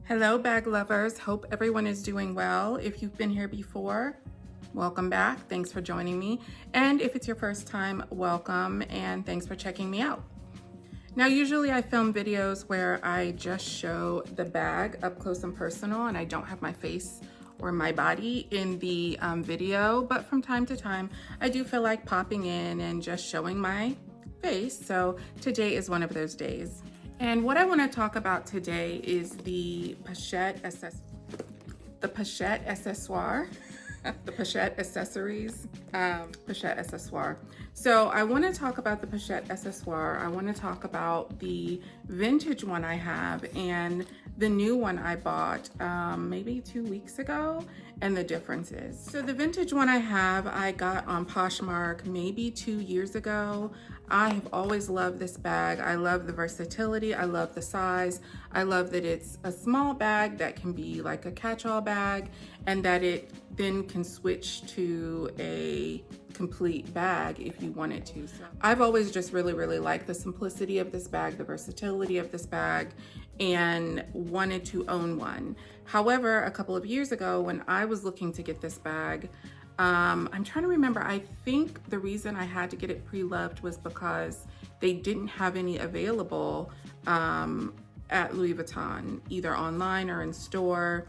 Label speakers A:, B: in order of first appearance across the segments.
A: Hello bag lovers, hope everyone is doing well. If you've been here before, welcome back, thanks for joining me. And if it's your first time, welcome and thanks for checking me out. Now usually I film videos where I just show the bag up close and personal and I don't have my face or my body in the video, but from time to time I do feel like popping in and just showing my face. So today is one of those days. And what I want to talk about today is the Pochette Accessoire, the Pochette Accessories, Pochette Accessoire. So I want to talk about the Pochette Accessoire. I want to talk about the vintage one I have and the new one I bought maybe 2 weeks ago and the differences. So the vintage one I have, I got on Poshmark maybe 2 years ago. I have always loved this bag. I love the versatility. I love the size. I love that it's a small bag that can be like a catch-all bag and that it then can switch to a complete bag if you wanted to. So I've always just really liked the simplicity of this bag, the versatility of this bag, and wanted to own one. However, a couple of years ago when I was looking to get this bag, I'm trying to remember, I think the reason I had to get it pre-loved was because they didn't have any available at Louis Vuitton, either online or in store.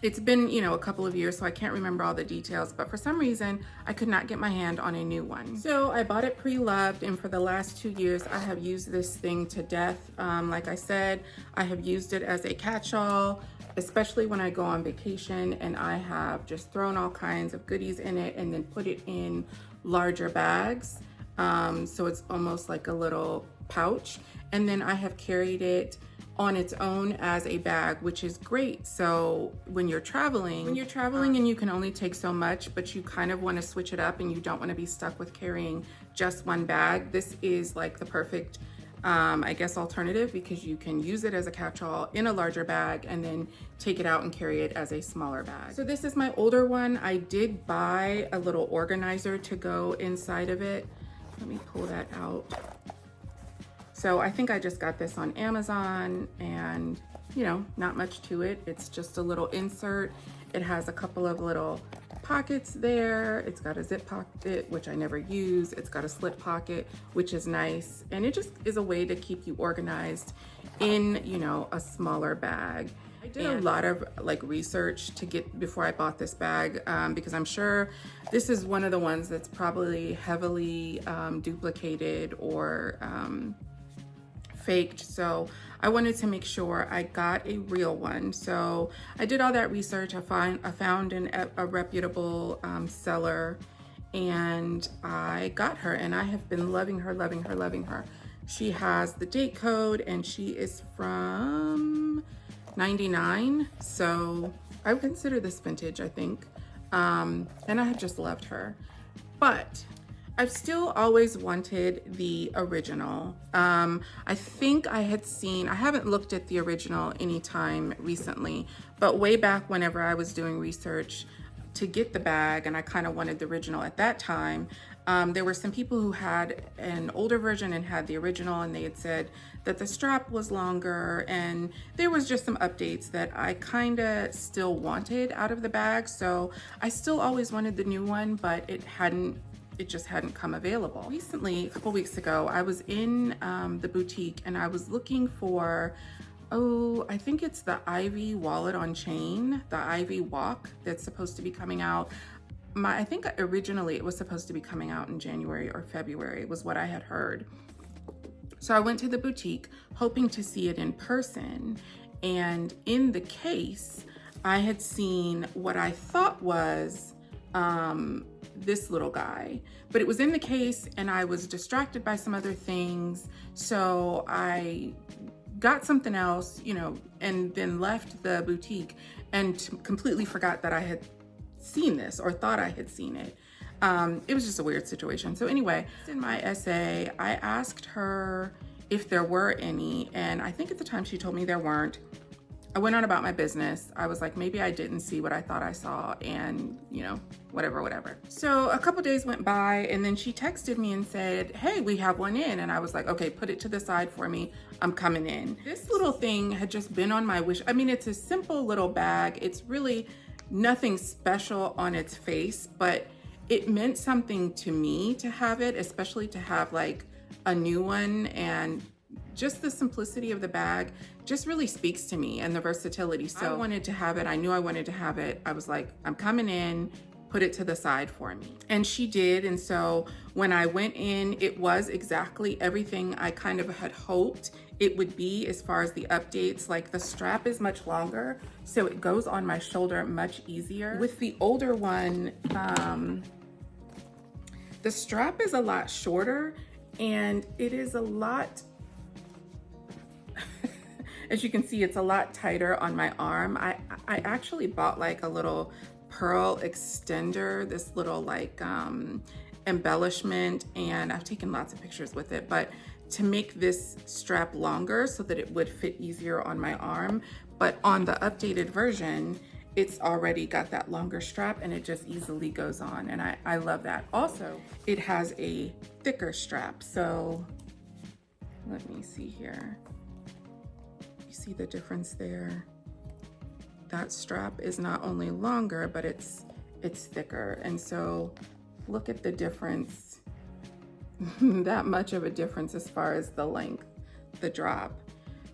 A: It's been, a couple of years, so I can't remember all the details, but for some reason, I could not get my hand on a new one. So I bought it pre-loved, and for the last 2 years, I have used this thing to death. Like I said, I have used it as a catch-all, especially when I go on vacation, and I have just thrown all kinds of goodies in it and then put it in larger bags. So it's almost like a little pouch. And then I have carried it on its own as a bag, which is great. So when you're traveling and you can only take so much, but you kind of want to switch it up and you don't want to be stuck with carrying just one bag, this is like the perfect I guess alternative, because you can use it as a catch-all in a larger bag and then take it out and carry it as a smaller bag. So this is my older one. I did buy a little organizer to go inside of it. Let me pull that out. So I think I just got this on Amazon and, not much to it. It's just a little insert. It has a couple of little pockets there. It's got a zip pocket, which I never use. It's got a slip pocket, which is nice. And it just is a way to keep you organized in, a smaller bag. I did a lot of research before I bought this bag because I'm sure this is one of the ones that's probably heavily duplicated or faked. So I wanted to make sure I got a real one. So I did all that research. I found a reputable seller and I got her, and I have been loving her. She has the date code and she is from 99. So I would consider this vintage, I think. And I have just loved her. But I've still always wanted the original. I think I haven't looked at the original anytime recently, but way back whenever I was doing research to get the bag and I kind of wanted the original at that time, there were some people who had an older version and had the original, and they had said that the strap was longer and there was just some updates that I kind of still wanted out of the bag. So I still always wanted the new one, but it just hadn't come available. Recently, a couple weeks ago, I was in the boutique and I was looking for, I think it's the Ivy wallet on chain, the Ivy walk that's supposed to be coming out. I think originally it was supposed to be coming out in January or February was what I had heard. So I went to the boutique hoping to see it in person, and in the case, I had seen what I thought was this little guy, but it was in the case and I was distracted by some other things. So I got something else, and then left the boutique and completely forgot that I had seen this or thought I had seen it. It was just a weird situation. So anyway, in my essay, I asked her if there were any, and I think at the time she told me there weren't. I went on about my business. I was like, maybe I didn't see what I thought I saw, and you know, whatever. So a couple days went by, and then she texted me and said, hey, we have one in. And I was like, okay, put it to the side for me. I'm coming in. This little thing had just been on my wish. I mean, it's a simple little bag. It's really nothing special on its face, but it meant something to me to have it, especially to have like a new one, and just the simplicity of the bag just really speaks to me, and the versatility. So I wanted to have it. I knew I wanted to have it. I was like, I'm coming in, put it to the side for me. And she did. And so when I went in, it was exactly everything I kind of had hoped it would be as far as the updates. Like the strap is much longer, so it goes on my shoulder much easier. With the older one, the strap is a lot shorter, and it is a lot, as you can see, it's a lot tighter on my arm. I actually bought like a little pearl extender, this little like embellishment, and I've taken lots of pictures with it, but to make this strap longer so that it would fit easier on my arm. But on the updated version, it's already got that longer strap, and it just easily goes on, and I love that. Also, it has a thicker strap, so let me see here. You see the difference there? That strap is not only longer, but it's thicker. And so look at the difference, that much of a difference as far as the length, the drop.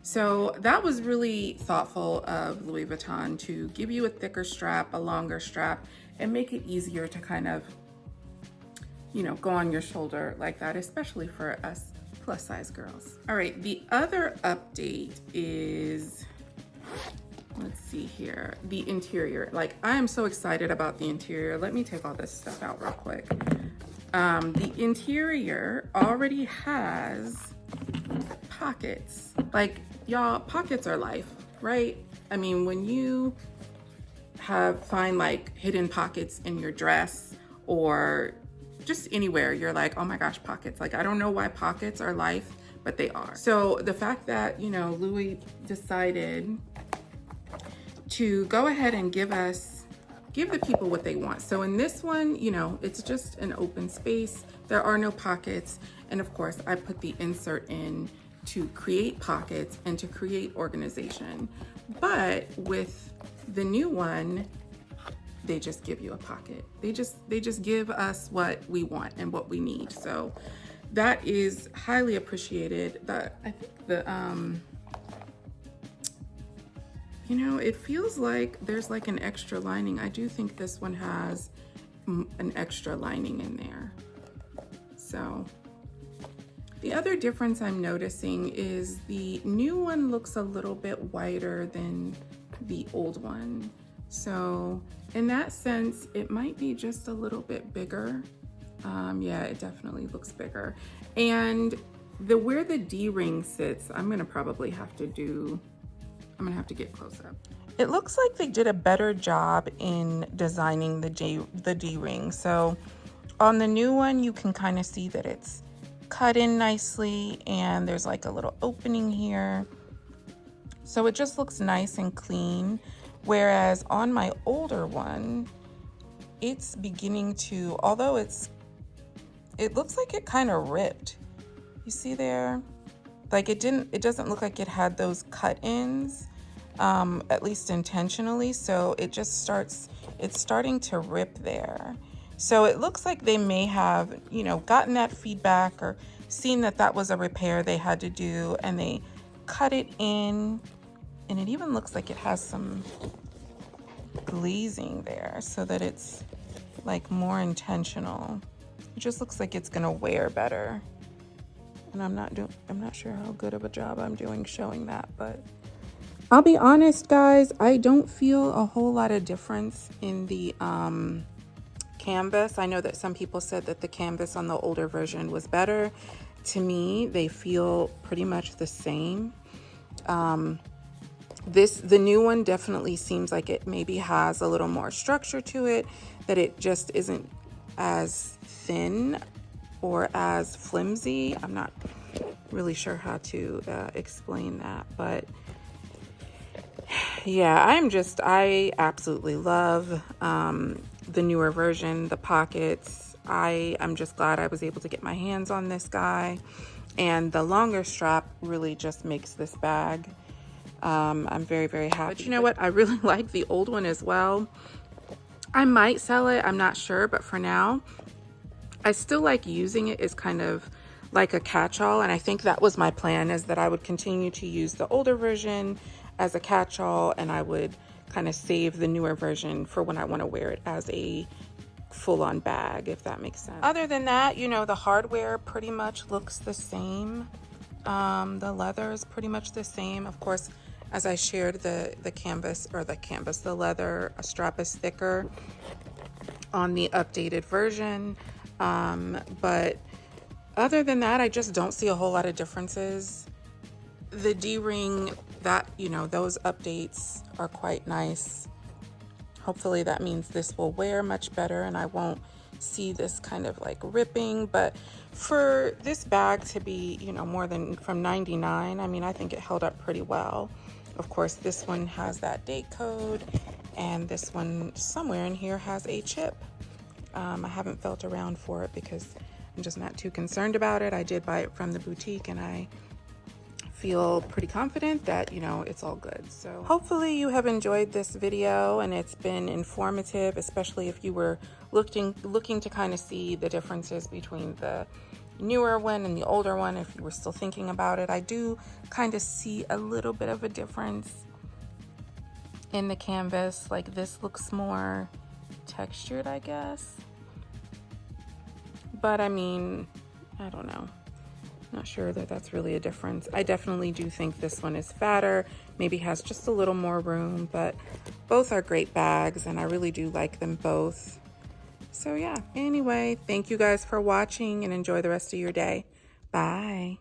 A: So that was really thoughtful of Louis Vuitton to give you a thicker strap, a longer strap, and make it easier to kind of, you know, go on your shoulder like that, especially for us plus size girls. All right, the other update is, let's see here, the interior. Like, I am so excited about the interior. Let me take all this stuff out real quick. The interior already has pockets. Like, y'all, pockets are life, right? I mean, when you find like hidden pockets in your dress or just anywhere, you're like, oh my gosh, pockets. Like, I don't know why pockets are life, but they are. So the fact that, you know, Louis decided to go ahead and give the people what they want. So in this one, you know, it's just an open space. There are no pockets. And of course, I put the insert in to create pockets and to create organization. But with the new one, they just give you a pocket. They just give us what we want and what we need. So that is highly appreciated. I think the you know, it feels like there's like an extra lining. I do think this one has an extra lining in there. So the other difference I'm noticing is the new one looks a little bit wider than the old one. So in that sense, it might be just a little bit bigger. Yeah, it definitely looks bigger. And where the D-ring sits, I'm gonna have to get close up. It looks like they did a better job in designing the D-ring. So on the new one, you can kind of see that it's cut in nicely, and there's like a little opening here. So it just looks nice and clean. Whereas on my older one, it's beginning to, although it looks like it kind of ripped. You see there? Like it doesn't look like it had those cut ins, at least intentionally. So it's starting to rip there. So it looks like they may have, you know, gotten that feedback or seen that was a repair they had to do, and they cut it in. And it even looks like it has some glazing there so that it's like more intentional. It just looks like it's gonna wear better. And I'm not sure how good of a job I'm doing showing that, but I'll be honest, guys, I don't feel a whole lot of difference in the canvas. I know that some people said that the canvas on the older version was better. To me, they feel pretty much the same. The new one definitely seems like it maybe has a little more structure to it, that it just isn't as thin or as flimsy. I'm not really sure how to explain that, but Yeah, I absolutely love the newer version, the pockets. I'm just glad I was able to get my hands on this guy. And the longer strap really just makes this bag. I'm very, very happy. But you know what? I really like the old one as well. I might sell it, I'm not sure, but for now, I still like using it as kind of like a catch-all, and I think that was my plan, is that I would continue to use the older version as a catch-all, and I would kind of save the newer version for when I want to wear it as a full-on bag, if that makes sense. Other than that, you know, the hardware pretty much looks the same. The leather is pretty much the same. Of course, as I shared, the leather strap is thicker on the updated version. But other than that, I just don't see a whole lot of differences. The D-ring, that, you know, those updates are quite nice. Hopefully that means this will wear much better and I won't see this kind of like ripping. But for this bag to be, you know, more than from 99, I mean, I think it held up pretty well. Of course, this one has that date code, and this one somewhere in here has a chip. I haven't felt around for it because I'm just not too concerned about it. I did buy it from the boutique and I feel pretty confident that, you know, it's all good. So hopefully you have enjoyed this video and it's been informative, especially if you were looking to kind of see the differences between the newer one and the older one. If you were still thinking about it, I do kind of see a little bit of a difference in the canvas. Like this looks more textured, I guess. But I mean, I don't know. Not sure that that's really a difference. I definitely do think this one is fatter, maybe has just a little more room, but both are great bags and I really do like them both. So yeah, anyway, thank you guys for watching and enjoy the rest of your day. Bye.